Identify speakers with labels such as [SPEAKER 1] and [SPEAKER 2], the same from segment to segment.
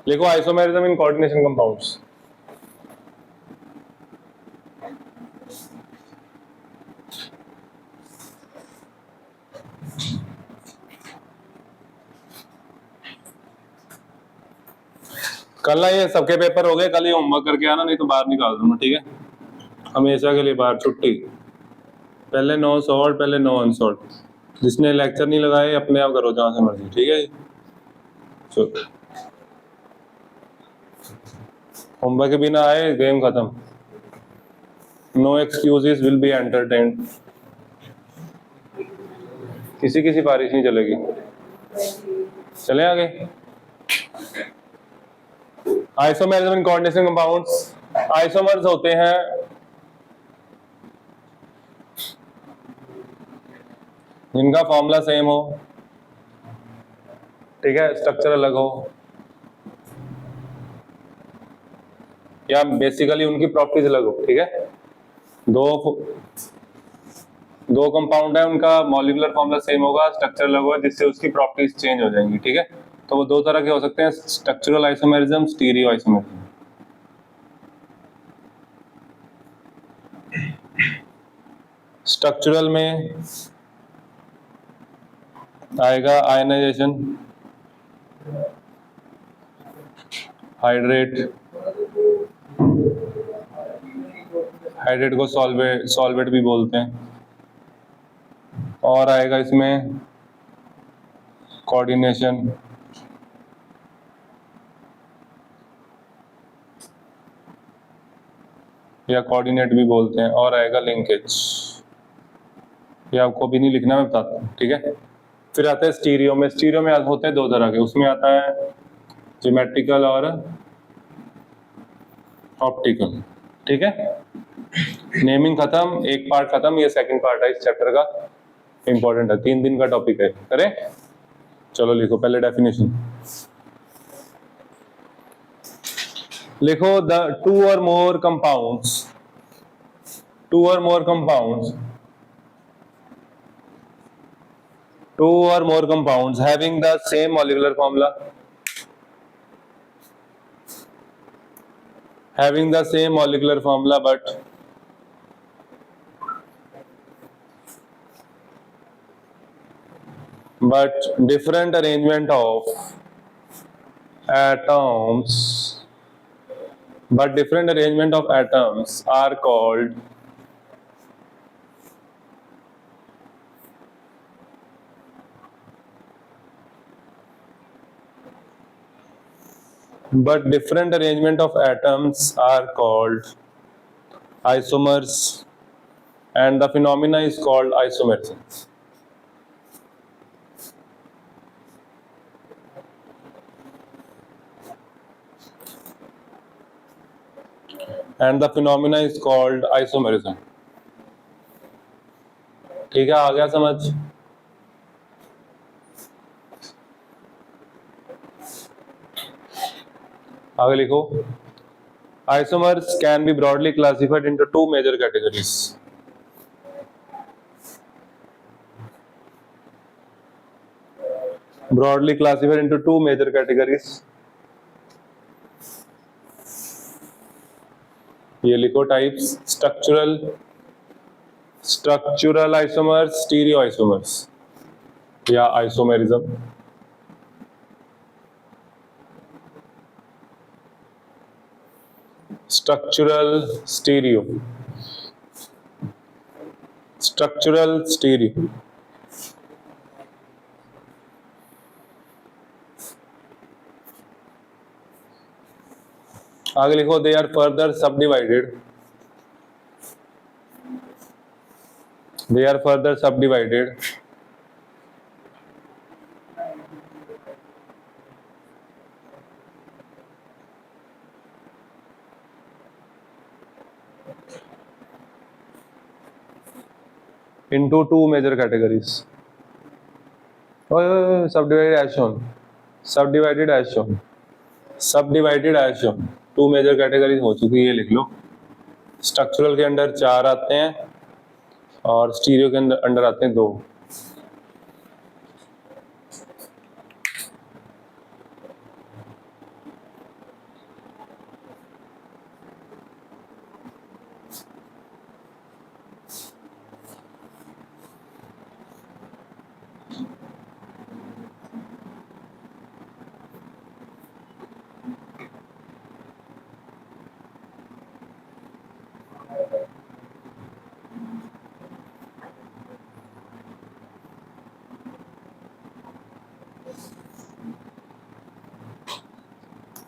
[SPEAKER 1] लिखो isomerism in coordination compounds. कल ना ये सबके पेपर हो गए, कल ये होमवर्क करके आना, नहीं तो बाहर निकाल दूंगा, ठीक है? हमेशा के लिए बाहर छुट्टी। पहले नो सॉल्ट, पहले नो अनसॉल्ट। जिसने लेक्चर नहीं लगाए अपने आप करो जहां से मर्जी, ठीक है? चलो, होमवर्क के बिना आए गेम खत्म। No excuses will be entertained. किसी किसी बारिश नहीं चलेगी। चले आगे। Isomerism in coordination compounds. Isomers होते हैं जिनका फॉर्मूला सेम हो, ठीक है, स्ट्रक्चर अलग हो, या बेसिकली उनकी प्रॉपर्टीज अलग हो, ठीक है? दो कंपाउंड है, उनका मॉलिक्यूलर फॉर्मूला सेम होगा, स्ट्रक्चर अलग होगा, जिससे उसकी प्रॉपर्टीज चेंज हो जाएंगी, ठीक है? तो वो दो तरह के हो सकते हैं, structural isomerism, stereo isomerism. Structural में आएगा आयनाइजेशन, हाइड्रेट, हाइड्रेट को सॉल्वेट भी बोलते हैं, और आएगा इसमें कोऑर्डिनेशन, या कोऑर्डिनेट भी बोलते हैं, और आएगा लिंकेज। ये आपको भी नहीं लिखना, मैं बताता हूँ, ठीक है? फिर आता है स्टीरियो में। स्टीरियो में होते हैं दो तरह के, उसमें आता है ज्योमेट्रिकल और ऑप्टिकल, ठीक है? नेमिंग खत्म, एक पार्ट खत्म, ये सेकंड पार्ट है इस चैप्टर का, इंपॉर्टेंट है, 3 दिन का टॉपिक है, करें? चलो लिखो पहले डेफिनेशन। लिखो द टू और मोर compounds having the same molecular formula, but different arrangement of atoms are called isomers, and the phenomena is called isomerism. ठीक है, आ गया समझ? आगे लिखो। Isomers can be broadly classified into two major categories. ये लिखो types: structural isomers, stereo isomers, या isomerism. Structural stereo. आगे लिखो they are further subdivided into two major categories. Subdivided as shown. Two major categories हो चुकी है, लिख लो। Structural के अंडर 4 आते हैं और स्टीरियो के अंडर आते हैं 2।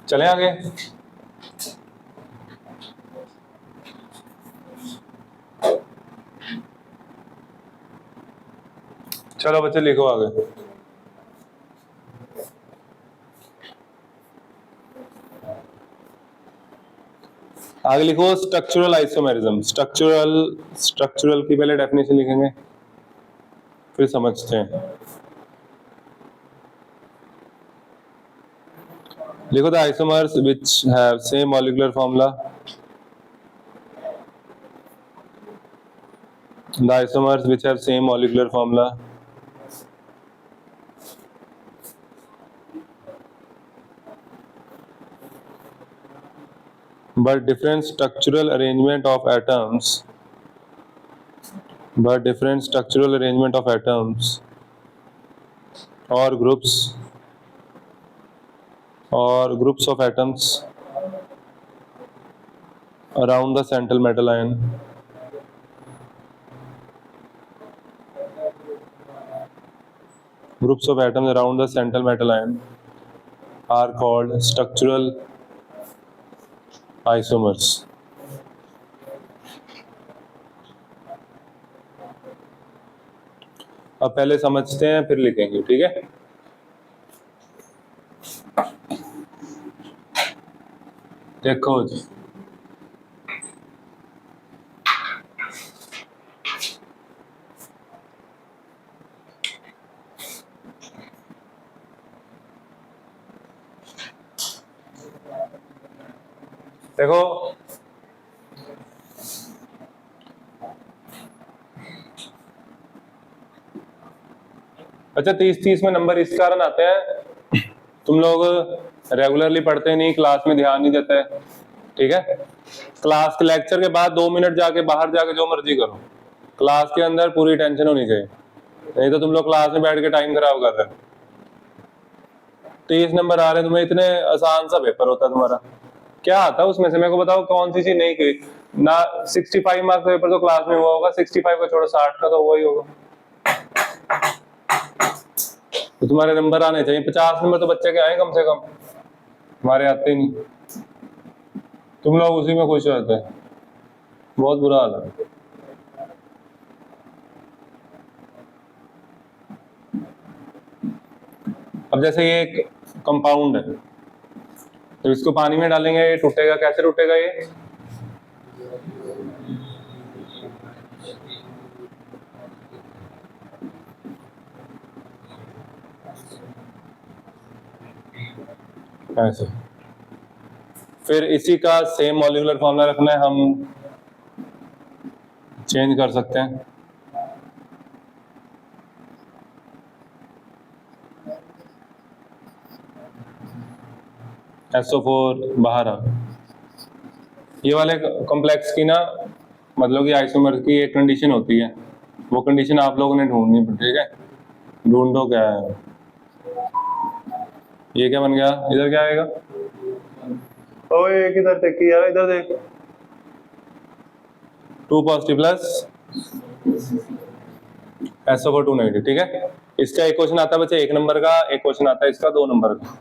[SPEAKER 1] चले आगे। चलो बच्चे लिखो आगे। आगे लिखो स्ट्रक्चरल आइसोमेरिज्म। स्ट्रक्चरल की पहले डेफिनेशन लिखेंगे, फिर समझते हैं। लिखो the isomers which have same molecular formula. The isomers which have same molecular formula but different structural arrangement of atoms or groups of atoms around the central metal ion are called structural isomers. अब पहले समझते हैं फिर लिखेंगे, ठीक है। देखो जी, देखो अच्छा 30 में नंबर इस कारण आते हैं, तुम लोग रेगुलरली पढ़ते नहीं, क्लास में ध्यान नहीं देते, ठीक है। क्लास के लेक्चर के बाद 2 मिनट जाके बाहर जाके जो मर्जी करो, क्लास के अंदर पूरी टेंशन होनी चाहिए, नहीं तो तुम लोग क्लास में बैठ के टाइम खराब कर रहे हो। 30 नंबर आ रहे हैं तुम्हें, इतने आसान सा पेपर होता है तुम्हारा, क्या आता है उसमें से मेरे को बताओ, कौन सी चीज नहीं की ना। 65 मार्क्स का पेपर तो क्लास में हुआ होगा, 65 का छोड़ो 60 का तो हुआ ही होगा, तो तुम्हारे नंबर आने चाहिए। 50 नंबर तो बच्चे के आए कम से कम, हमारे आते ही नहीं, तुम लोग उसी में खुश रहते हैं, बहुत बुरा हाल है। अब जैसे ये एक कंपाउंड है, तो इसको पानी में डालेंगे, ये टूटेगा, कैसे टूटेगा ये? ऐसे। फिर इसी का सेम मॉलिक्यूलर फॉर्मूला रखना है, हम चेंज कर सकते हैं। SO4 बाहर आ, ये वाले कॉम्प्लेक्स की ना, मतलब कि आइसोमर की एक कंडीशन होती है, वो कंडीशन आप लोगों ने ढूंढनी, ठीक है। ढूंढो क्या है, ये क्या बन गया, इधर क्या आएगा, ओए किधर देख यार, इधर देख, 2 पॉजिटिव प्लस SO4 2 नेगेटिव, ठीक है। इसका एक क्वेश्चन आता है बच्चे 1 नंबर का, एक क्वेश्चन आता है इसका 2 नंबर का।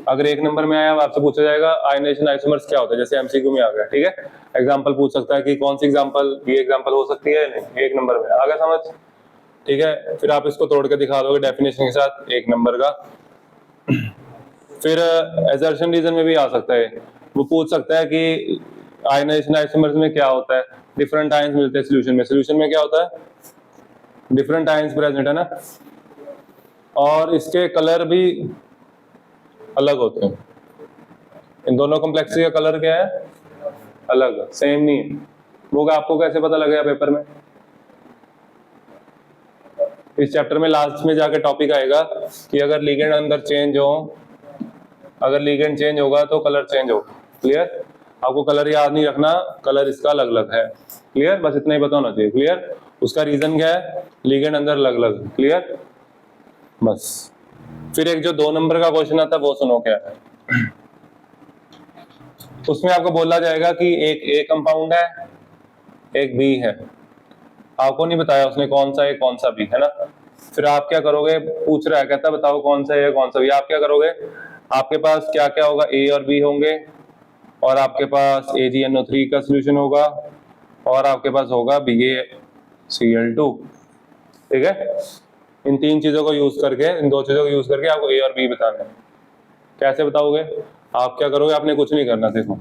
[SPEAKER 1] अगर 1 नंबर में आया आपसे पूछा जाएगा आयनाइजेशन आइसोमर्स क्या होता है, जैसे MCQ में आ गया, ठीक है। एग्जांपल पूछ सकता है कि कौन सी एग्जांपल, ये एग्जांपल हो सकती है, नहीं 1 नंबर में आ गया समझ, ठीक है। फिर आप इसको तोड़ के दिखा दोगे डेफिनेशन के साथ 1 नंबर का। फिर असर्शन रीजन में भी आ सकता है, वो पूछ सकता है कि आयनाइजेशन आइसोमर्स में क्या होता है, डिफरेंट आयंस मिलते हैं सोल्यूशन में क्या होता है, डिफरेंट आयंस प्रेजेंट है ना, और इसके कलर भी अलग होते हैं। इन दोनों कॉम्प्लेक्स का कलर क्या है, अलग, सेम नहीं है। वो आपको कैसे पता लगेगा पेपर में? इस चैप्टर में लास्ट में जाके टॉपिक आएगा कि अगर लिगेंड अंदर चेंज हो, अगर लिगेंड चेंज होगा तो कलर चेंज होगा, क्लियर। आपको कलर याद नहीं रखना, कलर इसका अलग अलग है, क्लियर, बस इतना ही पता होना चाहिए, क्लियर। उसका रीजन क्या है, लिगेंड अंदर अलग अलग, क्लियर, बस। फिर एक जो 2 नंबर का क्वेश्चन आता है वो सुनो क्या है। उसमें आपको बोला जाएगा कि एक ए कंपाउंड है, एक बी है, आपको नहीं बताया उसने कौन सा ए कौन सा बी, है ना। फिर आप क्या करोगे, पूछ रहा है, कहता है बताओ कौन सा ए कौन सा बी, आप क्या करोगे, आपके पास क्या क्या होगा, ए और बी होंगे, और आपके पास AgNO3 का सोल्यूशन होगा, और आपके पास होगा BaCl2। ठीक है, इन तीन चीजों को यूज करके, इन दो चीजों को यूज करके आपको ए और बी बताना है। कैसे बताओगे? आप क्या करोगे, आपने कुछ नहीं करना, देखो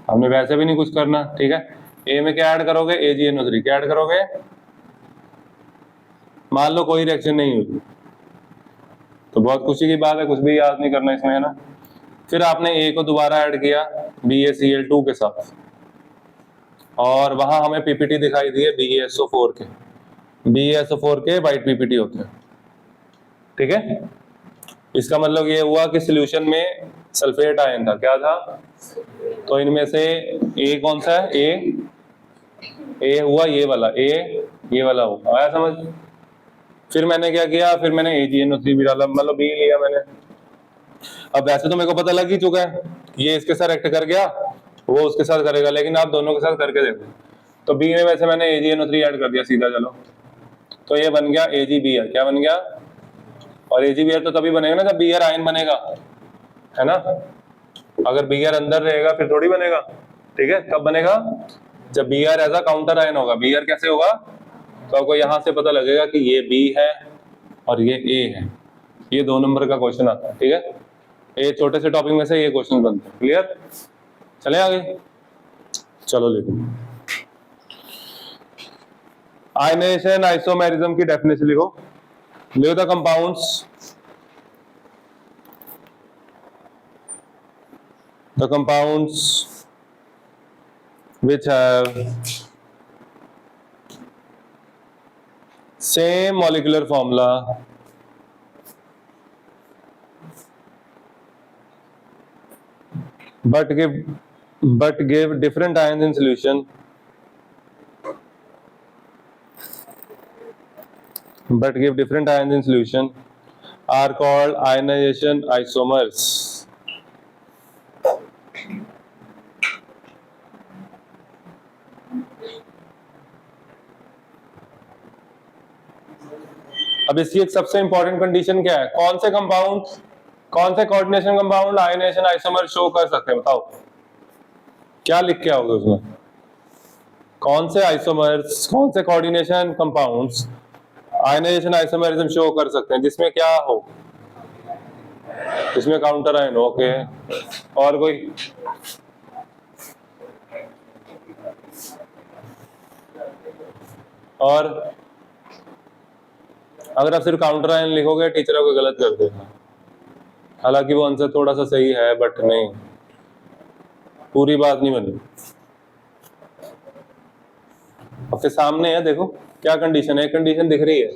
[SPEAKER 1] हमने वैसे भी नहीं कुछ करना। ठीक है, ए में क्या ऐड करोगे, AgNO3 क्या ऐड करोगे। मान लो कोई रिएक्शन नहीं हुई तो बहुत खुशी की बात है, कुछ भी याद नहीं करना इसमें, है ना। फिर आपने ए को दोबारा ऐड किया BaCl2 के साथ, और वहां हमें पीपीटी दिखाई दी है BaSO4 के। BaSO4 के वाइट पीपीटी होते हैं। ठीक है, इसका मतलब ये हुआ कि सॉल्यूशन में सल्फेट आयन था। क्या था? तो इनमें से ए कौन सा है, ए हुआ ये वाला, ये वाला हुआ। आया समझ? फिर मैंने क्या किया, फिर मैंने AgNO3 भी डाला, मतलब बी लिया मैंने। अब वैसे तो मेरे को पता लग ही चुका है, ये इसके साथ एक्ट कर गया, वो उसके साथ करेगा, लेकिन आप दोनों के साथ करके देखो। तो बी में वैसे मैंने AgNO3 ऐड कर दिया सीधा, चलो तो ये बन गया AgBr। क्या बन गया? और AgBr तो तभी बनेगा ना जब Br आयन बनेगा, है ना। अगर Br अंदर रहेगा फिर थोड़ी बनेगा। ठीक है, कब बनेगा? जब Br as a counter ion होगा। Br कैसे होगा? तो आपको यहां से पता लगेगा कि ये B है और ये A है। ये 2 नंबर का क्वेश्चन आता है। ठीक है, ये छोटे से टॉपिक में से ये क्वेश्चन बनते हैं। क्लियर? चले आगे, चलो लिखो आयनाइजेशन आइसोमेरिज्म की डेफिनेशन लिखो। लिखो the compounds which have same molecular formula but give different ions in solution are called ionization isomers. अब इसकी एक सबसे इंपॉर्टेंट कंडीशन क्या है? कौन से कंपाउंड, कौन से coordination compound ionization isomer show कर सकते हैं? बताओ क्या लिख के आओगे उसमें? कौन से आइसोमर्स, कौन से coordination compounds ionization isomerism show कर सकते हैं जिसमें क्या हो, जिसमें काउंटर आयन हो। ओके, और कोई? और अगर आप सिर्फ काउंटर आयन लिखोगे टीचर को गलत कर देगा। हालांकि वो आंसर थोड़ा सा सही है बट नहीं, पूरी बात नहीं बनी। आपके सामने है, देखो क्या कंडीशन है, कंडीशन दिख रही है,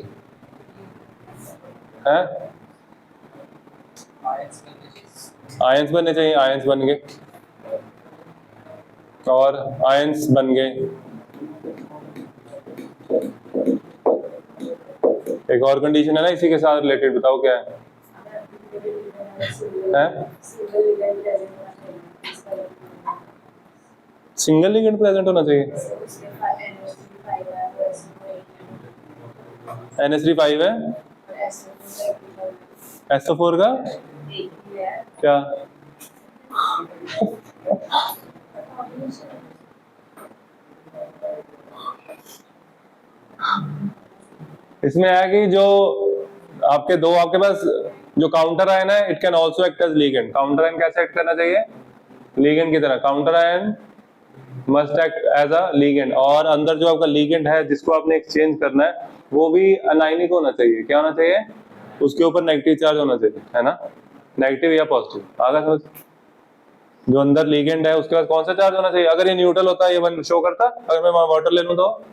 [SPEAKER 1] हैं? आयंस बनने चाहिए, आयंस बन गए, और आयंस बन गए। एक और कंडीशन है ना इसी के साथ रिलेटेड, बताओ क्या है? सिंगल लिगेंड प्रेजेंट होना चाहिए। NH3 5 है, SO4 का क्या? इसमें है कि जो आपके दो, आपके पास जो काउंटर आयन है, it can also act as ligand. Counter ion कैसे एक्ट करना चाहिए? लिगेंड की तरह। Counter ion must act as a ligand, और अंदर जो आपका लिगेंड है जिसको आपने एक्सचेंज करना है वो भी अनायनिक होना चाहिए। क्या होना चाहिए? उसके ऊपर नेगेटिव चार्ज होना चाहिए, है ना, नेगेटिव या पॉजिटिव। आगे समझ? जो अंदर लिगेंड है उसके पास कौन सा चार्ज होना चाहिए? अगर ये न्यूट्रल होता है ये वन शो करता। अगर मैं वाटर ले लूं तो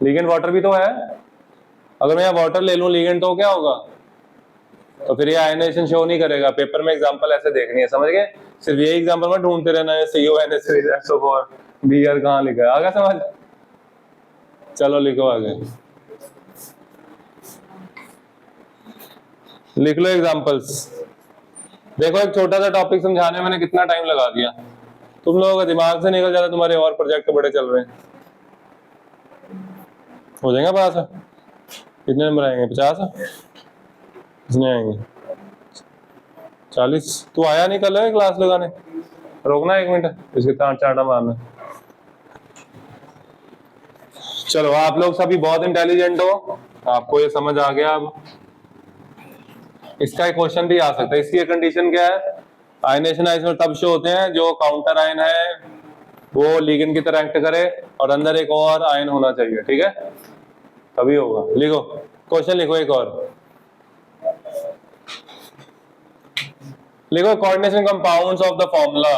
[SPEAKER 1] लिगेंड वाटर भी तो है, अगर मैं यहाँ वाटर ले लूं लिगेंड तो क्या होगा? तो फिर ये आयनाइजेशन शो नहीं करेगा। पेपर में एग्जांपल ऐसे देखनी है, समझ गए? सिर्फ ये एग्जांपल में ढूंढते रहना है CONH3SO4 Br कहाँ लिखा है, आगे समझ? चलो लिखो आगे, लिख लो एग्जांपल्स। देखो एक छोटा सा टॉपिक समझाने में मैंने कितना टाइम लगा दिया, तुम लोगों का दिमाग से निकल जाता, तुम्हारे और प्रोजेक्ट बड़े चल रहे हैं। हो जाएगा पास? कितने नंबर आएंगे? 50 कितने आएंगे? 40। तू आया नहीं कल है क्लास लगाने? रोकना 1 मिनट, इसके तार चाटा मारना। चलो आप लोग सभी बहुत इंटेलिजेंट हो, आपको ये समझ आ गया। अब इसका एक क्वेश्चन भी आ सकता है। इसकी कंडीशन क्या है? आयनेशन आइसोमर तब शो होते हैं जो काउंटर आयन है वो लिगेंड की तरह एक्ट करे और अंदर एक और आयन होना चाहिए, ठीक है, तभी होगा। लिखो क्वेश्चन, लिखो एक और लिखो। Coordination compounds of the formula,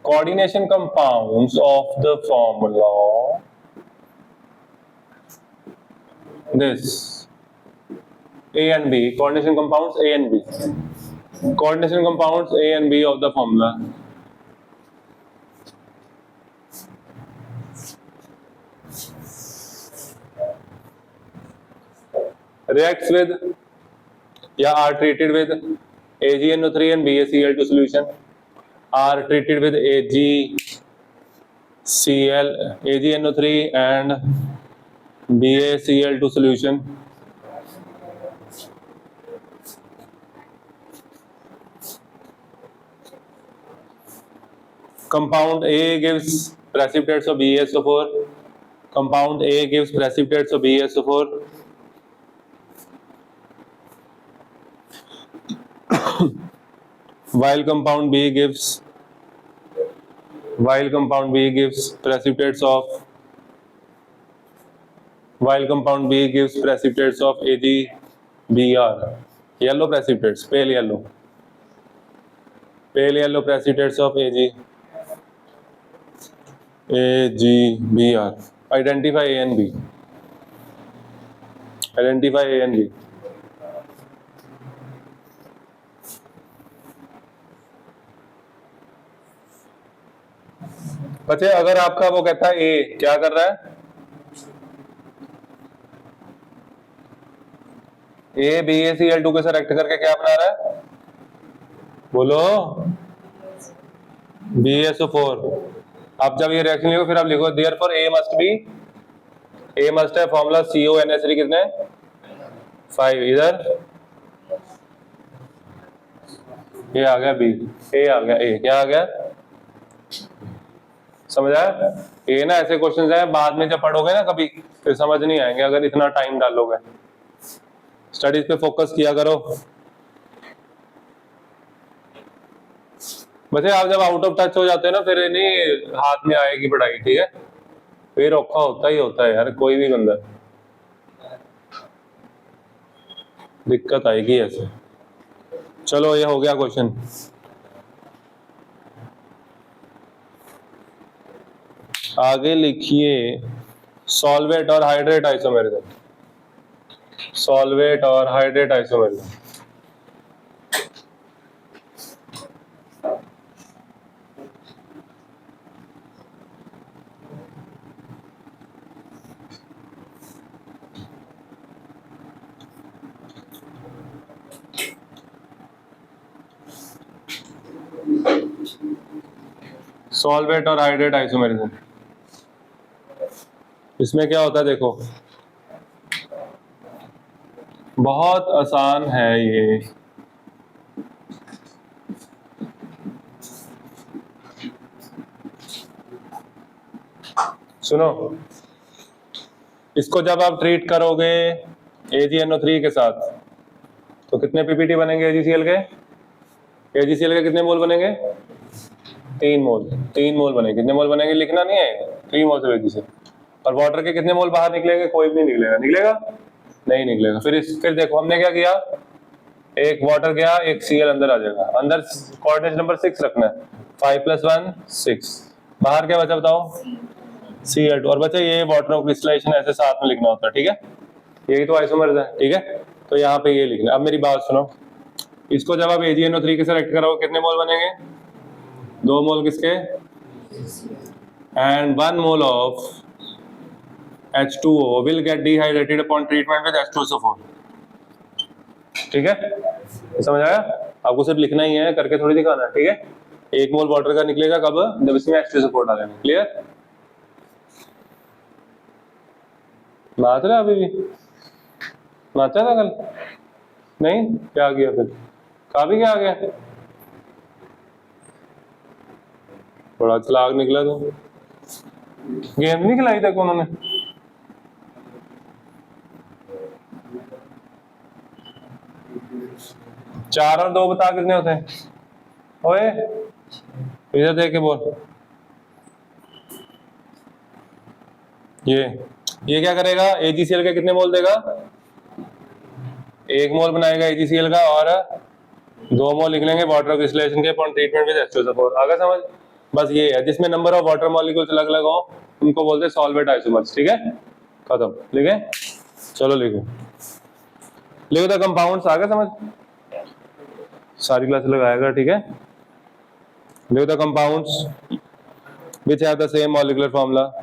[SPEAKER 1] coordination compounds of the formula this A and B, coordination compounds A and B, coordination compounds A and B of the formula reacts with या are treated with AgNO3 and BaCl2 solution, are treated with AgNO3 and BaCl2 solution. Compound A gives precipitates of BaSO4. Compound A gives precipitates of BaSO4. While compound B gives precipitates of AgBr, yellow precipitates, pale yellow precipitates of AgBr. Identify A and B. Identify A and B. बच्चे अगर आपका वो कहता है ए क्या कर रहा है, ए BaCl2 के साथ रिएक्ट करके क्या बना रहा है, बोलो, BaSO4। अब जब ये रिएक्शन लिखो फिर आप लिखो देयरफॉर ए मस्ट है फॉर्मूला CONH3 कितने 5, इधर ये आ गया B, ए आ गया ए, क्या आ गया, समझ आया? ये ना ऐसे क्वेश्चंस हैं बाद में जब पढ़ोगे ना कभी फिर समझ नहीं आएंगे अगर इतना टाइम डालोगे। स्टडीज पे फोकस किया करो। वैसे आप जब आउट ऑफ टच हो जाते हो ना फिर नहीं हाथ में आएगी पढ़ाई, ठीक है, फिर औखा होता ही होता है यार, कोई भी बंदा दिक्कत आएगी ऐसे। चलो ये हो गया क्वेश्चन। आगे लिखिए सॉल्वेट और हाइड्रेट आइसोमेरिज्म। सॉल्वेट और हाइड्रेट आइसोमेरिज्म। सॉल्वेट और हाइड्रेट आइसोमेरिज्म, इसमें क्या होता है देखो, बहुत आसान है ये। सुनो, इसको जब आप ट्रीट करोगे AgNO3 के साथ तो कितने पीपीटी बनेंगे AgCl के? AgCl के कितने मोल बनेंगे? 3 मोल। 3 मोल बनेंगे। कितने मोल बनेंगे लिखना नहीं है, 3 मोल से AgCl। और वाटर के कितने मोल बाहर निकलेंगे? कोई भी नहीं निकलेगा। निकलेगा? नहीं निकलेगा। फिर देखो हमने क्या किया, एक वाटर गया, एक Cl अंदर आ जाएगा। अंदर कोऑर्डिनेट नंबर 6 रखना है, 5 + 1 6। बाहर क्या बचा बताओ? Cl2। और बच्चे ये वाटर ऑफ क्रिस्टलाइजेशन ऐसे साथ में लिखना होता है, ठीक है, यही तो आइसोमर्स है, ठीक है, तो यहाँ पे ये लिखना। अब मेरी बात सुनो, इसको जब आप AgNO3 के साथ रिएक्ट करोगे कितने मोल बनेंगे? 2 मोल किसके? And 1 mole of H2O will get dehydrated upon treatment with H2SO4, ठीक है, समझ आया? आपको सिर्फ लिखना ही है, करके थोड़ी दिखाना है, ठीक है। 1 मोल वाटर का निकलेगा कब? जब इसमें H2SO4 डालेंगे। क्लियर बात है? अभी भी नाचा था कल नहीं, क्या किया फिर? कहा भी क्या आ गया? बड़ा चालाक निकला तो। गेंद नहीं खिलाई तक उन्होंने। चार और दो बता कितने होते हैं? ओए इधर देख के बोल। ये क्या करेगा? AgCl के कितने मोल देगा? 1 मोल बनाएगा AgCl का, और 2 मोल लिख लेंगे वाटर क्रिस्टलाइजेशन के अपॉन ट्रीटमेंट विद H2SO4। आगे समझ? बस ये है, जिसमें नंबर ऑफ वाटर मॉलिक्यूल्स अलग अलग हो उनको बोलते हैं सॉल्वेट आइसोमर्स। ठीक है, खत्म। लिखे? चलो लिखो। लिखो द कंपाउंड्स। आगे समझ? सारी क्लास लगाएगा। ठीक है, लिखो the compounds which have the same molecular formula,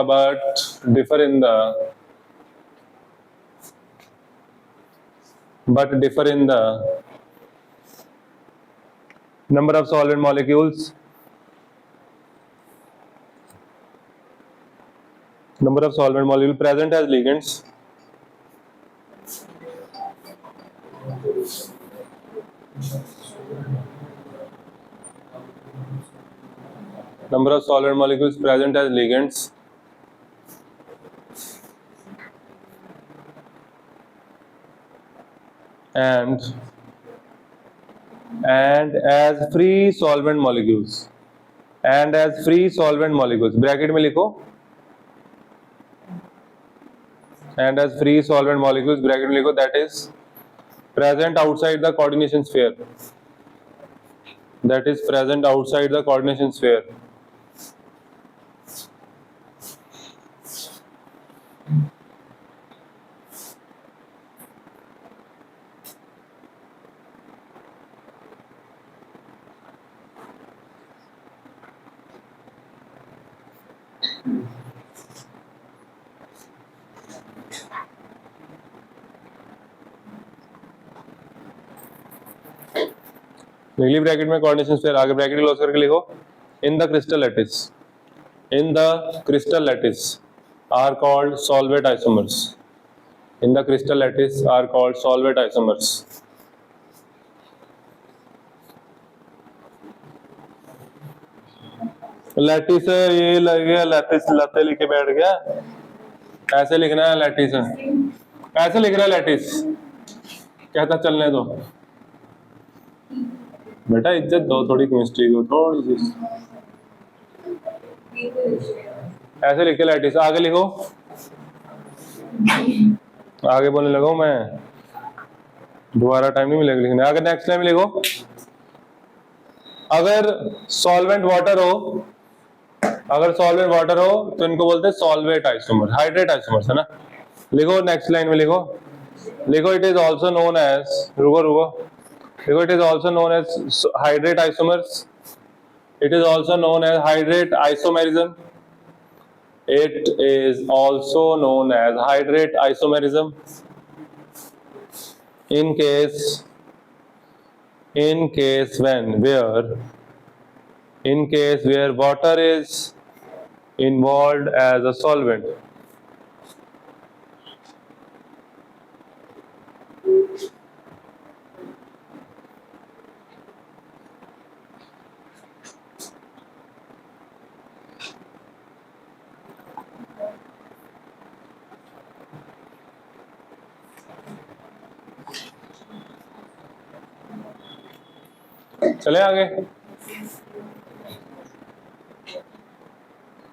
[SPEAKER 1] but differ in the number of solvent molecules, present as ligands, number of solvent molecules present as ligands and as free solvent molecules, bracket में लिखो, and as free solvent molecules, bracket में लिखो, that is present outside the coordination sphere, निकली bracket में coordination sphere. आगे bracket close करके लिखो, in the crystal lattice are called solvate isomers. Lattice ये लग गया, लैटिस लाते लिख के बैठ गया। ऐसे लिखना है लैटिस, ऐसे लिख रहा है लैटिस, कहता चलने दो बेटा, इज्जत दो थोड़ी केमिस्ट्री को, थोड़ी सी। ऐसे लिख के लैटिस। आगे लिखो, आगे बोलने लगा मैं, दोबारा टाइम नहीं मिलेगा लिखने। आगे नेक्स्ट टाइम लिखो, अगर सॉल्वेंट वाटर हो तो इनको बोलते हैं सॉल्वेट आइसोमर, हाइड्रेट आइसोमर्स है ना। लिखो नेक्स्ट लाइन में लिखो, it is also known as, देखो it is also known as hydrate isomers, it is also known as hydrate isomerism, in case where water is involved as a solvent. चले आगे।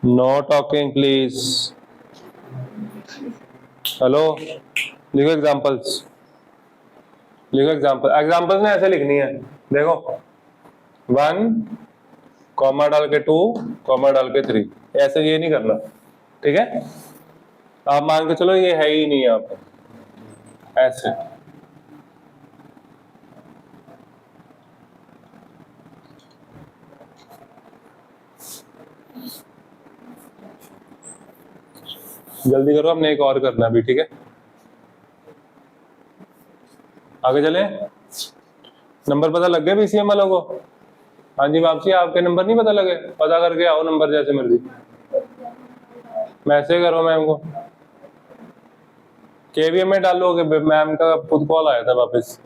[SPEAKER 1] Know talking please. Hello, लिखो examples. Examples ने ऐसे लिखनी है, देखो 1 comma डाल के 2 कॉमा डाल के 3, ऐसे ये नहीं करना। ठीक है, आप मान के चलो ये है ही नहीं यहाँ पे, ऐसे। जल्दी करो, हमने एक और करना भी। ठीक है, आगे चले। नंबर पता लग गए BCM वालों को? हाँ जी वापसी, आपके नंबर नहीं पता लगे? पता करके आओ नंबर जैसे मर्जी, मैसेज करो मैम को। केवीएम में डालोगे, मैम का खुद कॉल आया था वापस।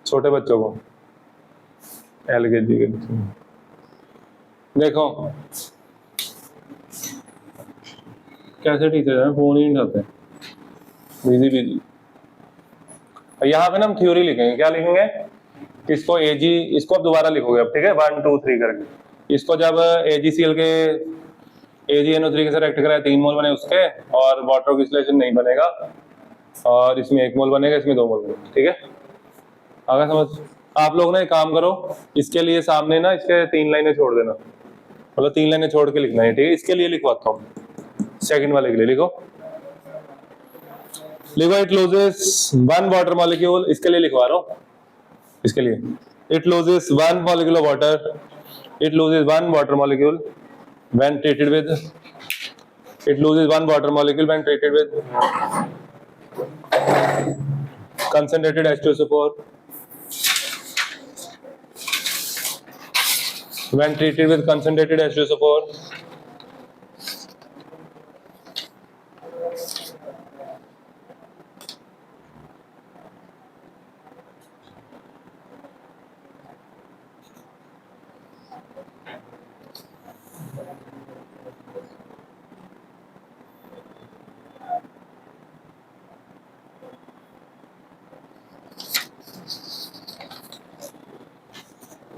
[SPEAKER 1] छोटे बच्चों को एलकेजी के देखो कैसे टीचर है, फोन ही नहीं उठाते, बिजी बिजी। यहाँ पे ना हम थ्योरी लिखेंगे, क्या लिखेंगे, इसको एजी, इसको अब दोबारा लिखोगे अब, ठीक है, 1 2 3 करके। इसको जब एजीसीएल के AgNO3 के साथ रिएक्ट कराए 3 मोल बने उसके, और वाटर ऑक्सीडेशन नहीं बनेगा, और इसमें 1 मोल बनेगा, इसमें 2 मोल बनेगा, ठीक है, आगे समझ। आप लोग ना एक काम करो, इसके लिए सामने ना इसके 3 लाइनें छोड़ देना, मतलब 3 लाइनें छोड़ के लिखना है, ठीक है। इसके लिए लिखवाता हूँ, सेकंड वाले के लिए लिखो, इट लूजेस 1 वाटर मॉलिक्यूल, इसके लिए लिखवा रहा हूँ, इसके लिए it loses 1 molecule of water, it loses 1 water molecule when treated with, it loses 1 water molecule when treated with concentrated H2SO4, when treated with concentrated H2SO4,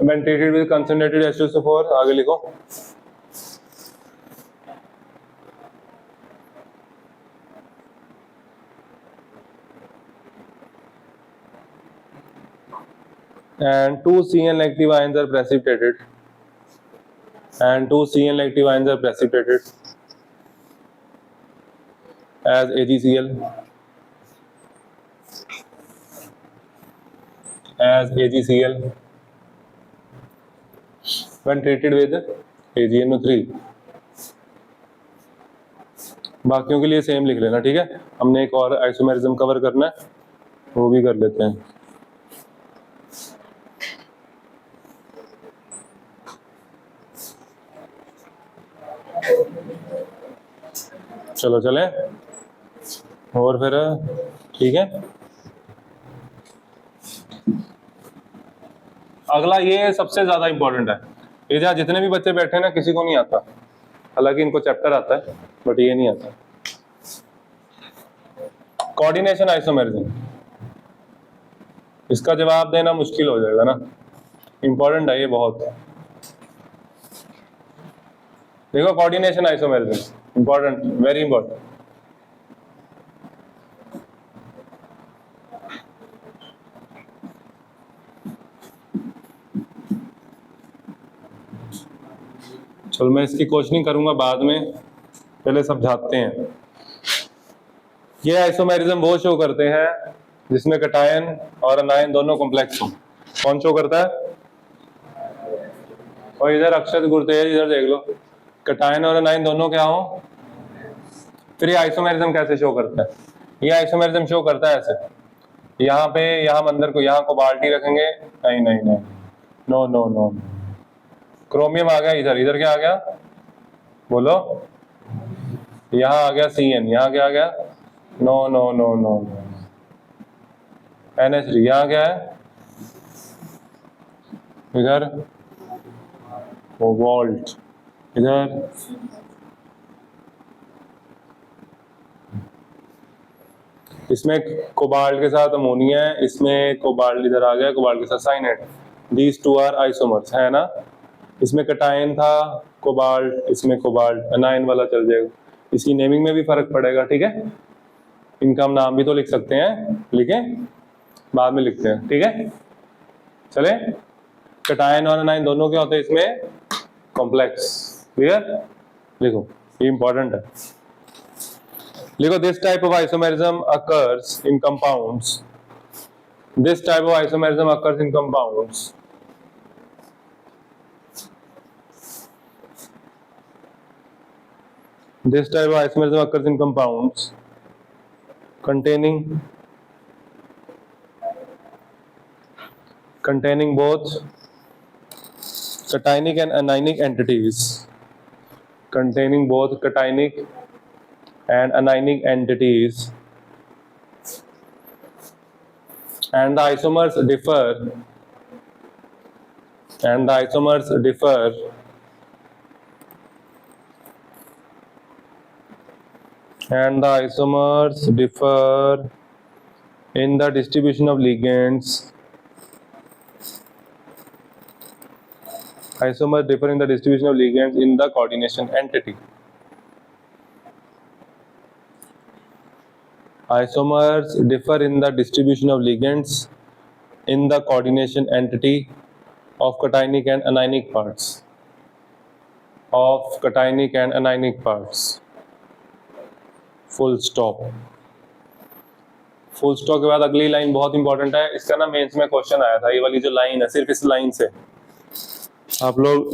[SPEAKER 1] when treated with concentrated H2SO4, आगे लिखो, and 2 CN negative ions are precipitated, and 2 CN negative ions are precipitated as AgCl, as AgCl when treated with AgNO3। बाकियों के लिए same लिख लेना, ठीक है। हमने एक और आइसोमेरिज्म कवर करना है, वो भी कर लेते हैं। चलो चले, और फिर ठीक है। अगला ये सबसे ज्यादा इंपॉर्टेंट है, ये जहाँ जितने भी बच्चे बैठे हैं ना, किसी को नहीं आता, हालांकि इनको चैप्टर आता है बट ये नहीं आता। कोऑर्डिनेशन आइसोमेरिज्म, इसका जवाब देना मुश्किल हो जाएगा ना, इंपॉर्टेंट है ये बहुत। देखो coordination isomerism important, very important. चलो मैं इसकी क्वेश्चनिंग करूंगा बाद में, पहले समझाते हैं। ये आइसोमेरिज्म वो शो करते हैं जिसमें कैटायन और अनायन दोनों कॉम्प्लेक्स हो। कौन शो करता है? और इधर अक्षत गुरुतेज, इधर देख लो, कैटायन और अनायन दोनों क्या हो। फिर ये आइसोमेरिज्म कैसे शो करता है? ये आइसोमेरिज्म शो करता है ऐसे, यहाँ पे, यहाँ अंदर को, यहाँ कोबाल्टी रखेंगे, नहीं नहीं नहीं, नो नो नो, क्रोमियम आ गया इधर, इधर क्या आ गया बोलो, यहाँ आ गया CN, यहाँ क्या आ गया, no no no no, NH3, यहाँ क्या है इधर कोबाल्ट, इधर इसमें कोबाल्ट के साथ अमोनिया है, इसमें कोबाल्ट इधर आ गया, कोबाल्ट के साथ cyanide, these two are isomers, है ना। इसमें कैटायन था कोबाल्ट, इसमें कोबाल्ट, अनायन वाला चल जाएगा। इसकी नेमिंग में भी फर्क पड़ेगा, ठीक है। इनका हम नाम भी तो लिख सकते हैं, लिखें बाद में लिखते हैं, ठीक है। चले, कैटायन और अनायन दोनों क्या होते हैं इसमें, कॉम्प्लेक्स, क्लियर। लिखो, ये इंपॉर्टेंट है, लिखो, this type of isomerism occurs in compounds, this type of isomerism occurs in compounds this type of isomerism occurs in compounds containing both cationic and anionic entities, containing both cationic and anionic entities, and the isomers differ in the distribution of ligands. Isomers differ in the distribution of ligands in the coordination entity. Isomers differ in the distribution of ligands in the coordination entity of cationic and anionic parts. Full stop. Full stop के बाद अगली line बहुत important है, इसका ना mains में question आया था, ये वाली जो लाइन है, सिर्फ इस लाइन से आप लोग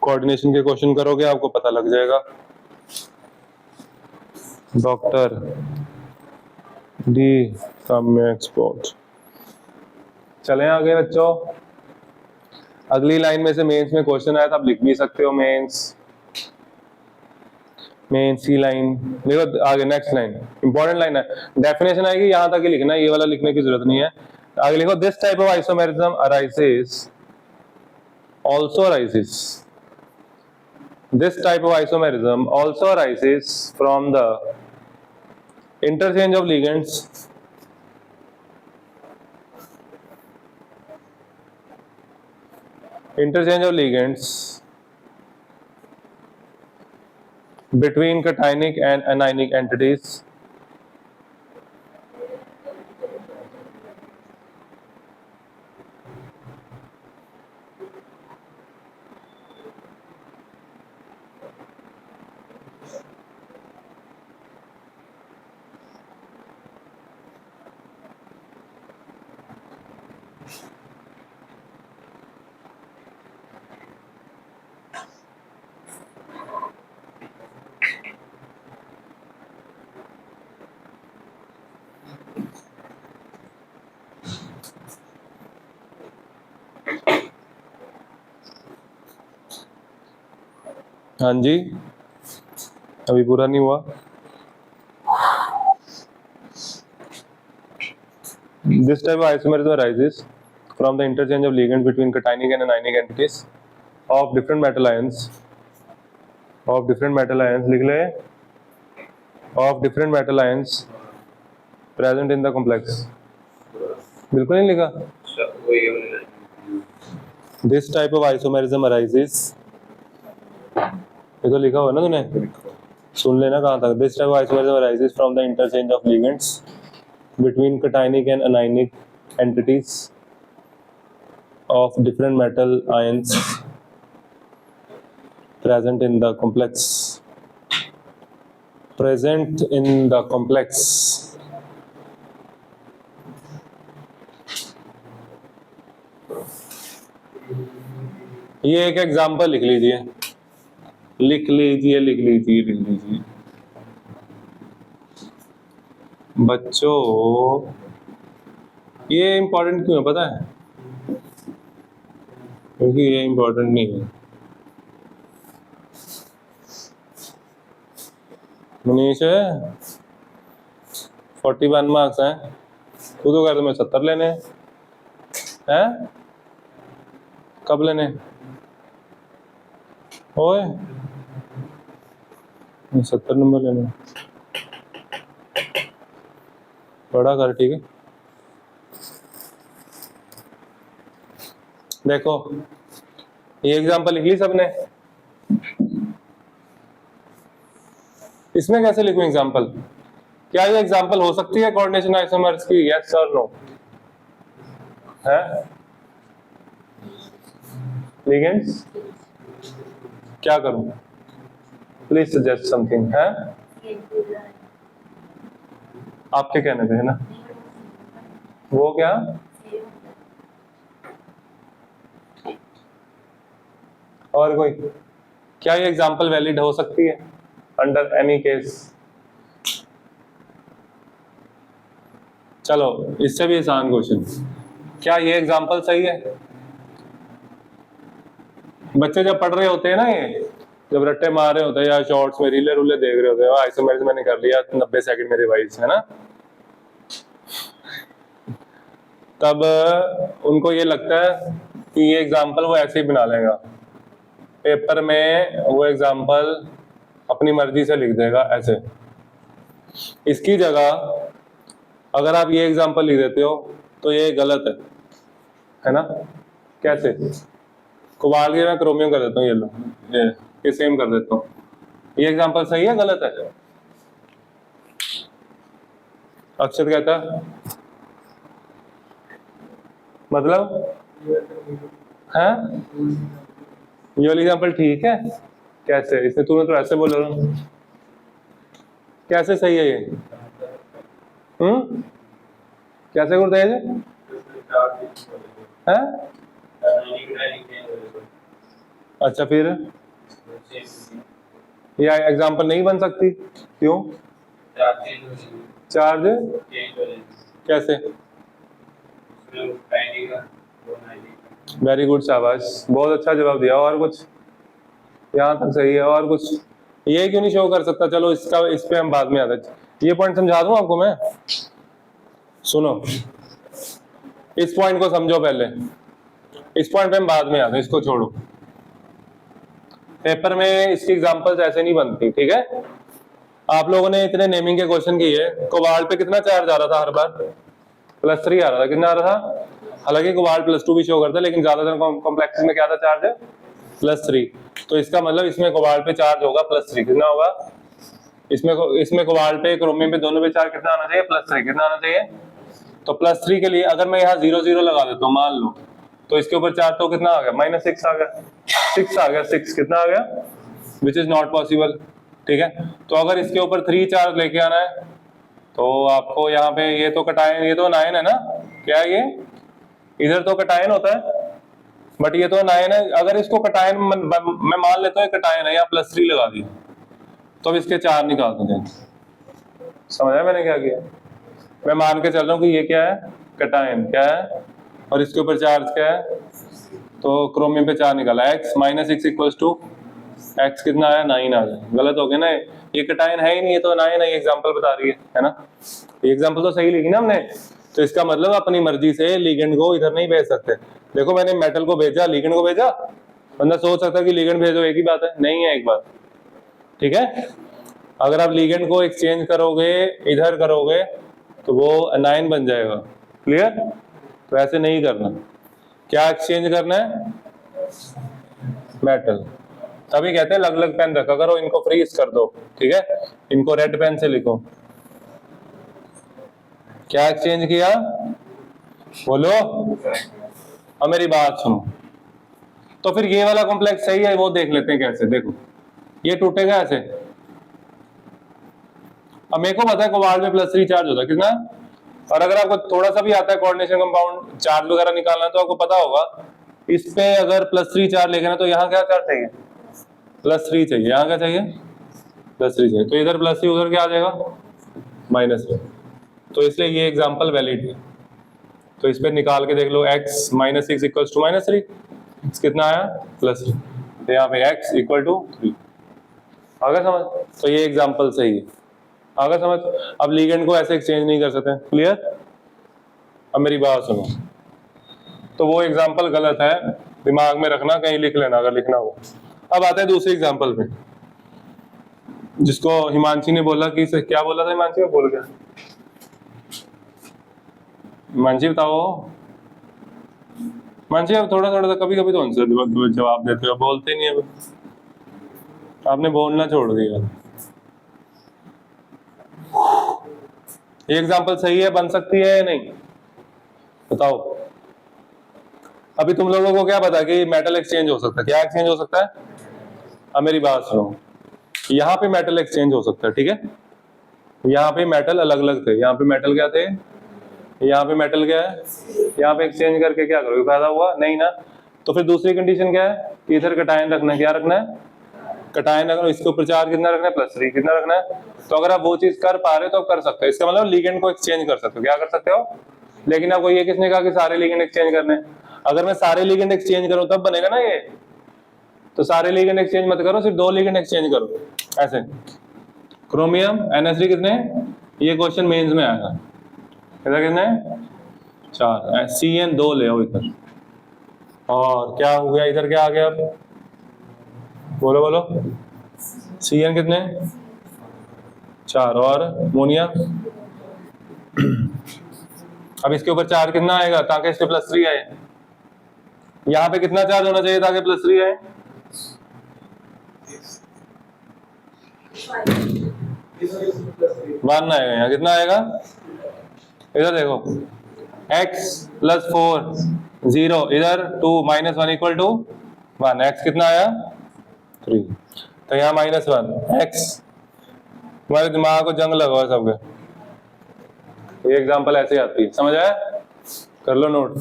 [SPEAKER 1] कोऑर्डिनेशन के क्वेश्चन करोगे आपको पता लग जाएगा। डॉक्टर डी काम्य एक्सपोर्ट। चलें आगे बच्चों, अगली लाइन में से मेंस में क्वेश्चन आया था, आप लिख भी सकते हो मेंस की लाइन। देखो आगे नेक्स्ट लाइन इंपॉर्टेंट लाइन है, डेफिनेशन आएगी यहां तक ही लिखना है, ये वाला लिखने की जरूरत नहीं है। आगे लिखो, this type of isomerism arises from the interchange of ligands between cationic and anionic entities, हाँ जी अभी पूरा नहीं हुआ। This type of isomerism arises from the interchange of ligands between cationic and anionic entities of different metal ions लिख ले, of different metal ions present in the complex। बिल्कुल नहीं लिखा। This type of isomerism arises, ये तो लिखा हुआ ना तूने, सुन लेना कहाँ तक। This type of isomerism arises from the interchange of ligands between cationic and anionic entities of different metal ions present in the complex। ये एक एग्जांपल लिख लीजिए। बच्चों ये इंपॉर्टेंट क्यों है पता है? क्योंकि ये इंपॉर्टेंट नहीं है। मनीष 41 मार्क्स हैं, तू तो कह रहा मैं 70 लेने हैं, कब लेने? ओए 70 नंबर लेने, बड़ा कर, ठीक है। देखो ये एग्जांपल लिख ली सबने, इसमें कैसे लिखूं एग्जांपल? क्या ये एग्जांपल हो सकती है कोऑर्डिनेशन आइसोमर्स की? यस और नो है? लिगेंड्स क्या करूं? प्लीज सजेस्ट समथिंग है, आपके कहने पे है ना। वो क्या? और कोई? क्या ये एग्जांपल वैलिड हो सकती है अंडर एनी केस? चलो इससे भी आसान क्वेश्चन, क्या ये एग्जांपल सही है? बच्चे जब पढ़ रहे होते हैं ना ये, जब रट्टे मार रहे होते हैं या शॉर्ट्स में रीले रूले देख रहे होते हैं, आइसोमेरिज मैंने कर लिया 90 सेकंड में रिवाइज, है ना, तब उनको ये लगता है कि ये एग्जाम्पल वो ऐसे ही बना लेगा, पेपर में वो एग्जाम्पल अपनी मर्जी से लिख देगा ऐसे। इसकी जगह अगर आप ये एग्जाम्पल लिख देते हो तो ये गलत है ना। कैसे? कोबाल्ट के मैं क्रोमियम कर देता हूँ, ये लो, ये सेम कर देता हूँ। ये एग्जाम्पल सही है गलत है? अक्षत कहता है मतलब है ये वाली एग्जाम्पल ठीक है। कैसे? इसने तूने तो ऐसे बोला, कैसे सही है ये? कैसे करते हैं है? अच्छा फिर ये एग्जाम्पल नहीं बन सकती, क्यों? चार्ज कैसे? वेरी गुड, शाबाश, बहुत अच्छा जवाब दिया। और कुछ? यहाँ तक सही है। और कुछ? ये क्यों नहीं शो कर सकता? चलो इसका, इस पे हम बाद में आते हैं। ये पॉइंट समझा दूं आपको मैं, सुनो, इस पॉइंट को समझो पहले, इस पॉइंट पे हम बाद में आते हैं, इसको छोड़ो। पेपर में इसकी एग्जांपल्स ऐसे नहीं बनती, ठीक है। आप लोगों ने इतने नेमिंग के क्वेश्चन किए, कोबाल्ट पे कितना चार्ज आ रहा था हर बार? +3 आ रहा था। कितना आ रहा था? हालांकि कोबाल्ट +2 भी शो करता है, लेकिन ज्यादातर कॉम्प्लेक्सेस में क्या था चार्ज? +3। तो इसका मतलब इसमें कोबाल्ट पे चार्ज होगा +3। कितना होगा? इसमें कोबाल्ट पे, क्रोमियम पे, दोनों पे चार्ज कितना आना चाहिए? +3। कितना आना चाहिए? तो +3 के लिए अगर मैं यहाँ 0 0 लगा देता हूँ मान लो, तो इसके ऊपर चार्ज तो कितना आ गया? -6 आ गया। 6 आ गया, 6 कितना आ गया? विच इज नॉट पॉसिबल, ठीक है। तो अगर इसके ऊपर 3 चार्ज लेके आना है तो आपको यहाँ पे, ये तो कटायन, ये तो 9 है ना, क्या ये इधर तो कटायन होता है, बट ये तो 9 है। अगर इसको कटायन मैं मान लेता हूँ कटायन है, यहाँ +3 लगा दिया, तो अब इसके 4 निकाल देंगे। समझ आया मैंने क्या किया? मैं मान के चल रहा हूँ कि ये क्या है? कटायन, क्या है, और इसके ऊपर चार्ज क्या है? तो क्रोमियम पे 4 निकाला, x -6 इक्वल्स टू x कितना आया? 9 आ गया। गलत हो गया ना, ये कटायन है ही नहीं, ये तो 9 है, एग्जांपल बता रही है ना। ये एग्जांपल तो सही लिखी ना हमने, तो इसका मतलब अपनी मर्जी से लिगेंड को इधर नहीं भेज सकते। देखो मैंने मेटल को भेजा, लिगेंड को भेजा, बंदा सोच सकता है कि लिगेंड भेजो, एक ही बात है, नहीं है एक बात, ठीक है। अगर आप लिगेंड को एक्सचेंज करोगे, इधर करोगे, तो वो अनायन बन जाएगा, क्लियर। तो ऐसे नहीं करना। क्या एक्सचेंज करना है? मेटल। तभी कहते हैं अलग अलग पेन रखा करो, इनको फ्रीज कर दो, ठीक है। इनको रेड पेन से लिखो। क्या एक्सचेंज किया? बोलो, अब मेरी बात सुनो। तो फिर ये वाला कॉम्प्लेक्स सही है, वो देख लेते हैं कैसे। देखो ये टूटेगा ऐसे। अब मेरे को पता है कोबाल्ट में +3 चार्ज होता है, कितना? और अगर आपको थोड़ा सा भी आता है कोऑर्डिनेशन कंपाउंड चार्ज वगैरह निकालना है, तो आपको पता होगा इस पे अगर +3 चार्ज लेके ना, तो यहाँ क्या चार्ज चाहिए? +3 चाहिए। यहाँ क्या चाहिए? +3 चाहिए। तो इधर +3, उधर क्या आ जाएगा? -3। तो इसलिए ये एग्जांपल वैलिड है। तो इस पे निकाल के देख लो, x -6 इक्वल्स टू -3, कितना आया? +3। तो यहाँ पे x इक्वल टू 3। आगे समझ? तो ये एग्जांपल सही है, आगे समझ। अब लिगेंड को ऐसे एक्सचेंज नहीं कर सकते, क्लियर। अब मेरी बात सुनो, तो वो एग्जांपल गलत है, दिमाग में रखना, कहीं लिख लेना अगर लिखना हो। अब आते हैं दूसरे एग्जांपल पे, जिसको हिमांशी ने बोला कि क्या बोला था हिमांशी? में बोल गया। हिमांशी बताओ। हिमांशी अब थोड़ा थोड़ा कभी कभी तो आंसर जवाब देते हो, बोलते नहीं है, आपने बोलना छोड़ दिया। ये एग्जांपल सही है, बन सकती है या नहीं? बताओ। अभी तुम लोगों को क्या पता कि मेटल एक्सचेंज हो सकता है? क्या एक्सचेंज हो सकता है? अब मेरी बात सुनो, यहाँ पे मेटल एक्सचेंज हो सकता है, ठीक है। यहाँ पे मेटल अलग अलग थे, यहाँ पे मेटल क्या थे, यहाँ पे मेटल क्या है, यहाँ पे एक्सचेंज करके क्या करोगे? फायदा हुआ नहीं ना। तो फिर दूसरी कंडीशन क्या है कि इधर कटायन रखना है। क्या रखना है? कटायन रखना। इसके ऊपर चार्ज कितना रखना है? +3। कितना रखना है? तो अगर आप वो चीज कर पा रहे हो तो कर सकते हो, इसका मतलब लिगेंड को एक्सचेंज कर सकते हो। क्या कर सकते हो? लेकिन आपको ये किसने कहा कि सारे लिगेंड एक्सचेंज करने? अगर मैं सारे लिगेंड एक्सचेंज करूं तब बनेगा ना ये, तो सारे लिगेंड एक्सचेंज मत करो, सिर्फ 2 लिगेंड एक्सचेंज करो ऐसे। क्रोमियम NH3 कितने, ये क्वेश्चन मेंस में आएगा, इधर कितने 4, CN 2 ले आओ इधर। और क्या हो गया इधर, क्या आ गया अब, बोलो बोलो, CN कितने 4 और अमोनिया। अब इसके ऊपर चार्ज कितना आएगा ताकि इसके +3 आए, यहाँ पे कितना चार्ज होना चाहिए ताकि +3 आए, 1 आएगा, यहाँ कितना आएगा, इधर देखो x + 4 0, इधर 2 -1 = 1, x कितना आया 3, तो यहाँ -1 x। तुम्हारे दिमाग को जंग लगा हुआ सबके, ये एग्जांपल ऐसे आती है, समझ आया, कर लो नोट।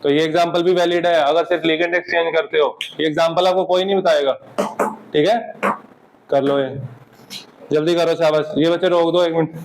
[SPEAKER 1] तो ये एग्जांपल भी वैलिड है अगर सिर्फ लिगेंड एक्सचेंज करते हो, ये एग्जांपल आपको कोई नहीं बताएगा, ठीक है, कर लो ये जल्दी करो शाबाश। ये बच्चे रोक दो 1 मिनट।